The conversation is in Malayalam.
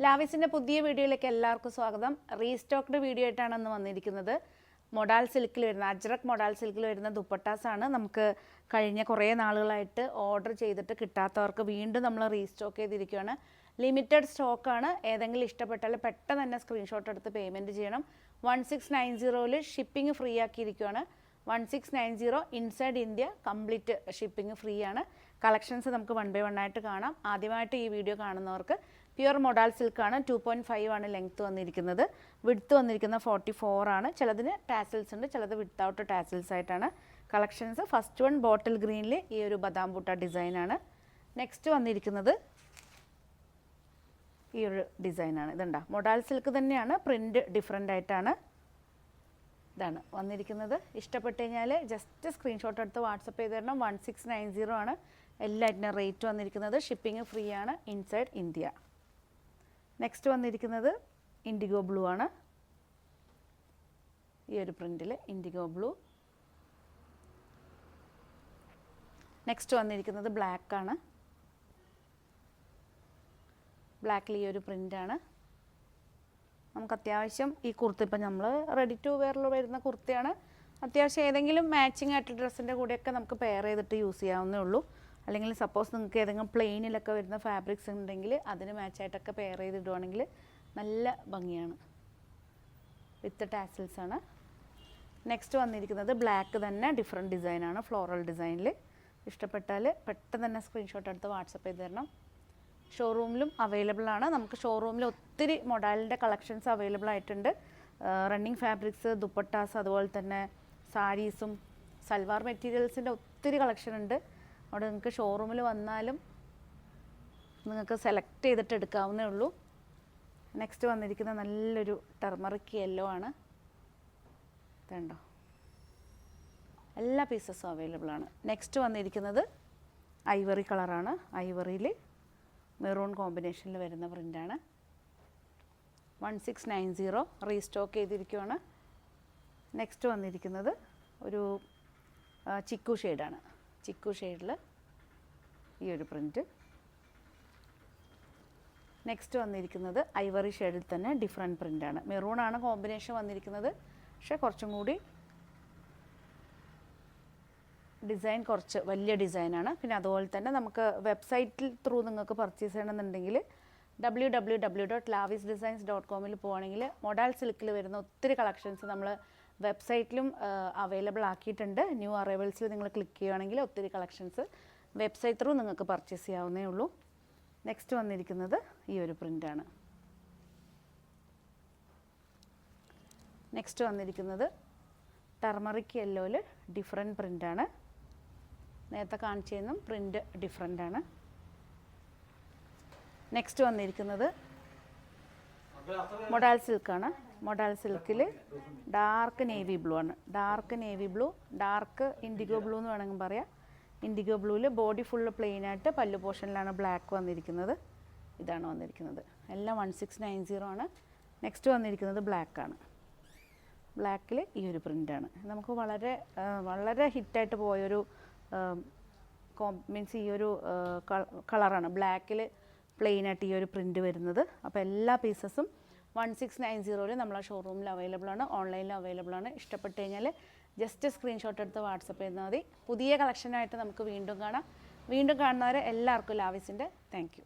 ലാവിസിൻ്റെ പുതിയ വീഡിയോയിലേക്ക് എല്ലാവർക്കും സ്വാഗതം. റീസ്റ്റോക്ക്ഡ് വീഡിയോ ആയിട്ടാണ് ഇന്ന് വന്നിരിക്കുന്നത്. മൊഡാൽ സിൽക്കിൽ വരുന്ന അജ്രക് മൊഡാൽ സിൽക്കിൽ വരുന്ന ദുപ്പട്ടാസാണ് നമുക്ക് കഴിഞ്ഞ കുറേ നാളുകളായിട്ട് ഓർഡർ ചെയ്തിട്ട് കിട്ടാത്തവർക്ക് വീണ്ടും നമ്മൾ റീസ്റ്റോക്ക് ചെയ്തിരിക്കുകയാണ്. ലിമിറ്റഡ് സ്റ്റോക്കാണ്. ഏതെങ്കിലും ഇഷ്ടപ്പെട്ടാൽ പെട്ടെന്ന് തന്നെ സ്ക്രീൻഷോട്ട് എടുത്ത് പേയ്മെൻറ്റ് ചെയ്യണം. 1690 ഷിപ്പിംഗ് ഫ്രീ ആക്കിയിരിക്കുകയാണ്. 1690 inside India complete shipping free ആണ്. കളക്ഷൻസ് നമുക്ക് 1 by 1 ആയിട്ട് കാണാം. ആദ്യമായിട്ട് ഈ വീഡിയോ കാണുന്നവർക്ക് പ്യുർ മൊഡാൽ സിൽക്കാണ്. 2.5 ആണ് ലെങ്ത്ത് വന്നിരിക്കുന്നത്. വിഡ്ത്ത് വന്നിരിക്കുന്ന 44 ആണ്. ചിലതിന് ടാസിൽസ് ഉണ്ട്, ചിലത് വിത്തൗട്ട് ടാസിൽസ് ആയിട്ടാണ് കളക്ഷൻസ്. ഫസ്റ്റ് വൺ ബോട്ടിൽ ഗ്രീനിൽ ഈ ഒരു ബദാം ബൂട്ട ഡിസൈനാണ്. നെക്സ്റ്റ് വന്നിരിക്കുന്നത് ഈ ഒരു ഡിസൈനാണ്. ഇതുണ്ടാ മൊഡാൽ സിൽക്ക് തന്നെയാണ്, പ്രിൻറ്റ് ഡിഫറെൻ്റ് ആയിട്ടാണ് ഇതാണ് വന്നിരിക്കുന്നത്. ഇഷ്ടപ്പെട്ട് കഴിഞ്ഞാൽ ജസ്റ്റ് സ്ക്രീൻഷോട്ട് എടുത്ത് വാട്സപ്പ് ചെയ്ത് തരണം. 1690 ആണ് എല്ലാറ്റിനും റേറ്റ് വന്നിരിക്കുന്നത്. ഷിപ്പിംഗ് ഫ്രീ ആണ് ഇൻസൈഡ് ഇന്ത്യ. നെക്സ്റ്റ് വന്നിരിക്കുന്നത് ഇൻഡിഗോ ബ്ലൂ ആണ്. ഈ ഒരു പ്രിൻറ്റിൽ ഇൻഡിഗോ ബ്ലൂ. നെക്സ്റ്റ് വന്നിരിക്കുന്നത് ബ്ലാക്ക് ആണ്. ബ്ലാക്കിൽ ഈ ഒരു പ്രിൻ്റാണ്. നമുക്ക് അത്യാവശ്യം ഈ കുർത്തി ഇപ്പം നമ്മൾ റെഡി ടു വെയറിൽ വരുന്ന കുർത്തിയാണ്. അത്യാവശ്യം ഏതെങ്കിലും മാച്ചിങ് ആയിട്ട് ഡ്രസ്സിൻ്റെ കൂടെയൊക്കെ നമുക്ക് പെയർ ചെയ്തിട്ട് യൂസ് ചെയ്യാവുന്നേ ഉള്ളൂ. അല്ലെങ്കിൽ സപ്പോസ് നിങ്ങൾക്ക് ഏതെങ്കിലും പ്ലെയിനിലൊക്കെ വരുന്ന ഫാബ്രിക്സ് ഉണ്ടെങ്കിൽ അതിന് മാച്ചായിട്ടൊക്കെ പെയർ ചെയ്തിടുവാണെങ്കിൽ നല്ല ഭംഗിയാണ്. വിത്ത് ടാസിൽസ് ആണ്. നെക്സ്റ്റ് വന്നിരിക്കുന്നത് ബ്ലാക്ക് തന്നെ ഡിഫറെൻറ്റ് ഡിസൈനാണ്, ഫ്ലോറൽ ഡിസൈനിൽ. ഇഷ്ടപ്പെട്ടാൽ പെട്ടെന്ന് തന്നെ സ്ക്രീൻഷോട്ട് എടുത്ത് വാട്സപ്പ് ചെയ്ത് തരണം. ഷോറൂമിലും അവൈലബിൾ ആണ്. നമുക്ക് ഷോറൂമിൽ ഒത്തിരി മൊഡാലിൻ്റെ കളക്ഷൻസ് അവൈലബിൾ ആയിട്ടുണ്ട്. റണ്ണിങ് ഫാബ്രിക്സ്, ദുപ്പട്ടാസ്, അതുപോലെ തന്നെ സാരീസും സൽവാർ മെറ്റീരിയൽസിൻ്റെ ഒത്തിരി കളക്ഷൻ ഉണ്ട്. അവിടെ നിങ്ങൾക്ക് ഷോറൂമിൽ വന്നാലും നിങ്ങൾക്ക് സെലക്ട് ചെയ്തിട്ട് എടുക്കാവുന്നേ ഉള്ളൂ. നെക്സ്റ്റ് വന്നിരിക്കുന്ന നല്ലൊരു ടർമറിക് യെല്ലോ ആണ്. ഇതുണ്ടോ, എല്ലാ പീസസും അവൈലബിൾ ആണ്. നെക്സ്റ്റ് വന്നിരിക്കുന്നത് ഐവറി കളറാണ്. ഐവറിയിൽ മെറൂൺ കോമ്പിനേഷനിൽ വരുന്ന പ്രിൻ്റാണ്. 1690 റീസ്റ്റോക്ക് ചെയ്തിരിക്കുകയാണ്. നെക്സ്റ്റ് വന്നിരിക്കുന്നത് ഒരു ചിക്കു ഷെയ്ഡാണ്. ചിക്കു ഷെയ്ഡിൽ ഈ ഒരു പ്രിൻറ്റ്. നെക്സ്റ്റ് വന്നിരിക്കുന്നത് ഐവറി ഷെയ്ഡിൽ തന്നെ ഡിഫറെൻറ്റ് പ്രിൻ്റാണ്. മെറൂണാണ് കോമ്പിനേഷൻ വന്നിരിക്കുന്നത്, പക്ഷേ കുറച്ചും കൂടി ഡിസൈൻ കുറച്ച് വലിയ ഡിസൈനാണ്. പിന്നെ അതുപോലെ തന്നെ നമുക്ക് വെബ്സൈറ്റിൽ ത്രൂ നിങ്ങൾക്ക് പർച്ചേസ് ചെയ്യണമെന്നുണ്ടെങ്കിൽ www.lavisdesigns.com പോവുകയാണെങ്കിൽ മൊഡാൽ സിൽക്കിൽ വരുന്ന ഒത്തിരി കളക്ഷൻസ് നമ്മൾ വെബ്സൈറ്റിലും അവൈലബിൾ ആക്കിയിട്ടുണ്ട്. ന്യൂ അറൈവൽസിൽ നിങ്ങൾ ക്ലിക്ക് ചെയ്യുകയാണെങ്കിൽ ഒത്തിരി കളക്ഷൻസ് വെബ്സൈറ്റ് ത്രൂ നിങ്ങൾക്ക് പർച്ചേസ് ചെയ്യാവുന്നേ ഉള്ളൂ. നെക്സ്റ്റ് വന്നിരിക്കുന്നത് ഈ ഒരു പ്രിൻ്റാണ്. നെക്സ്റ്റ് വന്നിരിക്കുന്നത് ടർമറിക് യെല്ലോയിൽ ഡിഫറെൻറ്റ് പ്രിൻ്റാണ്. നേരത്തെ കാണിച്ചതിനും പ്രിൻ്റ് ഡിഫറെൻ്റ് ആണ്. നെക്സ്റ്റ് വന്നിരിക്കുന്നത് മൊഡാൽ സിൽക്കാണ്. മൊഡാൽ സിൽക്കിൽ ഡാർക്ക് നേവി ബ്ലൂ ആണ്. Dark navy blue, dark indigo blue എന്ന് വേണമെങ്കിൽ പറയാം. ഇൻഡിഗോ ബ്ലൂവിൽ ബോഡി ഫുള്ള് പ്ലെയിൻ ആയിട്ട് പല്ലു പോർഷനിലാണ് ബ്ലാക്ക് വന്നിരിക്കുന്നത്. ഇതാണ് വന്നിരിക്കുന്നത്. എല്ലാം 1690 ആണ്. നെക്സ്റ്റ് വന്നിരിക്കുന്നത് ബ്ലാക്കാണ്. ബ്ലാക്കിൽ ഈ ഒരു പ്രിൻ്റാണ്. നമുക്ക് വളരെ വളരെ ഹിറ്റായിട്ട് പോയൊരു മീൻസ് ഈ ഒരു കളറാണ്. ബ്ലാക്കിൽ പ്ലെയിനായിട്ട് ഈ ഒരു പ്രിൻ്റ് വരുന്നത്. അപ്പോൾ എല്ലാ പീസസും 1690 നമ്മളെ ഷോറൂമിൽ അവൈലബിൾ ആണ്, ഓൺലൈനിൽ അവൈലബിൾ ആണ്. ഇഷ്ടപ്പെട്ട് കഴിഞ്ഞാൽ ജസ്റ്റ് സ്ക്രീൻഷോട്ട് എടുത്ത് വാട്സപ്പ് ചെയ്താൽ മതി. പുതിയ കളക്ഷനായിട്ട് നമുക്ക് വീണ്ടും കാണാം. വീണ്ടും കാണുന്നവരെ എല്ലാവർക്കും ലാവിസിൻ്റെ താങ്ക് യു.